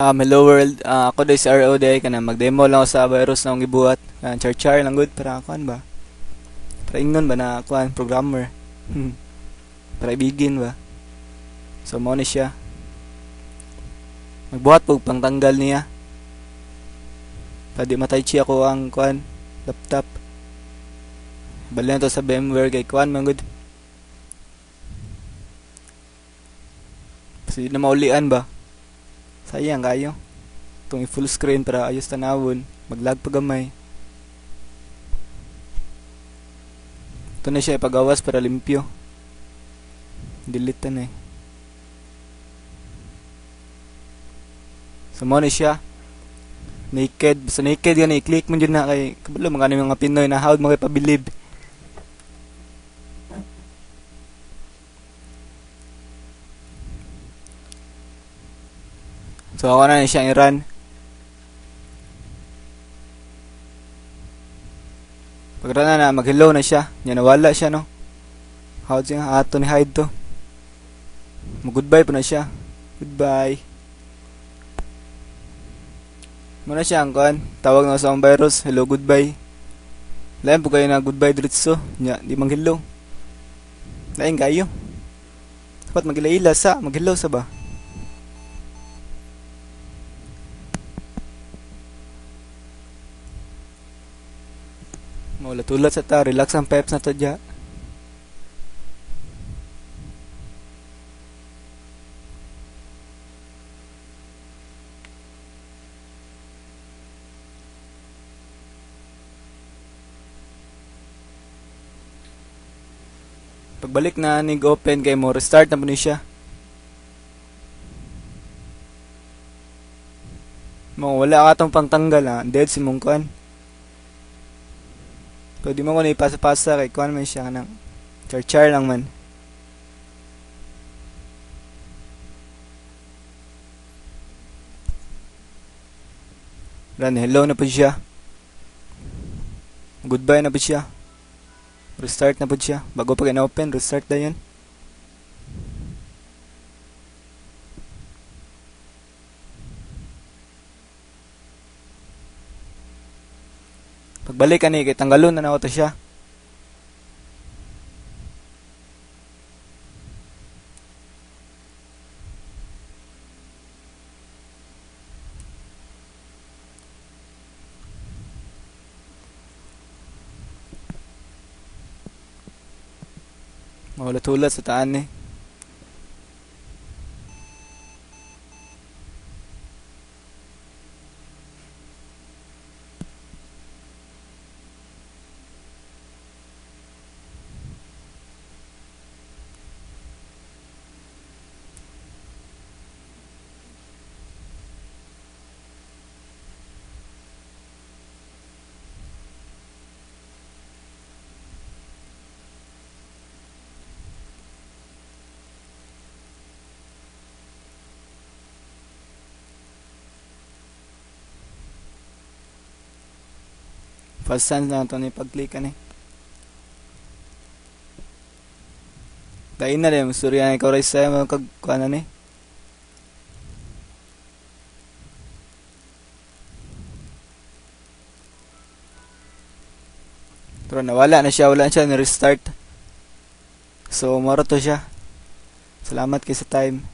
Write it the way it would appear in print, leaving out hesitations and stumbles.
Hello world, ako day si RO day kana mag-demo lang ako sa virus na akong gibuhat. Char-char lang good para kuan ba? Para ingnon ba na kuan programmer. Para ibigin ba. So mao ni siya. Magbuhat pug pangtanggal niya. Pwede matay chi ako ang kuan laptop. Bali na to sa VMware kay kuan man good. Kasi na maulian ba? Sayang kayo. Itong i-full screen para ayos tanawon. Mag-lag pa gamay. Ito na siya ipagawas para limpyo. Delete na eh. So mo na siya. Naked. Sa naked yan i-click mo dyan na kay kabalo mga Pinoy na hawd mo kay pabilib. So ako na siyang i-run. Pag run na mag-hello na siya. Yan nawala siya no. How's siya ato ni hide to. Mag-goodbye pa na siya. Goodbye. Muna siya ang kuan. Tawag na sa ang virus. Hello goodbye. Lain po kayo na goodbye diretso. Nya di mag-hello. Lain kayo. Dapat mag-ila sa mag-hello sa ba. Maulat ulat sa ta, relax ang peps na to dya. Pagbalik na nig-open kay mo, restart na po ni siya. Wala ka tong pangtanggal ha, dead si mong kuan. So di mo ko na ipasa-pasa kay kuan man siya kanang char-char lang man. Run, hello na po siya. Goodbye na po siya. Restart na po siya. Bago pa kina-open, restart na yan. Pagbalik ani kay tanggalon na to siya. Mahulat-hulat sa taan eh. First time na ito ni pag-clickan eh. Dahil na rin, sorry na ikaw rin sa'yo magkagkuhanan eh. Pero nawala na siya, wala na siya na-restart. So, maro to siya. Salamat kayo sa time.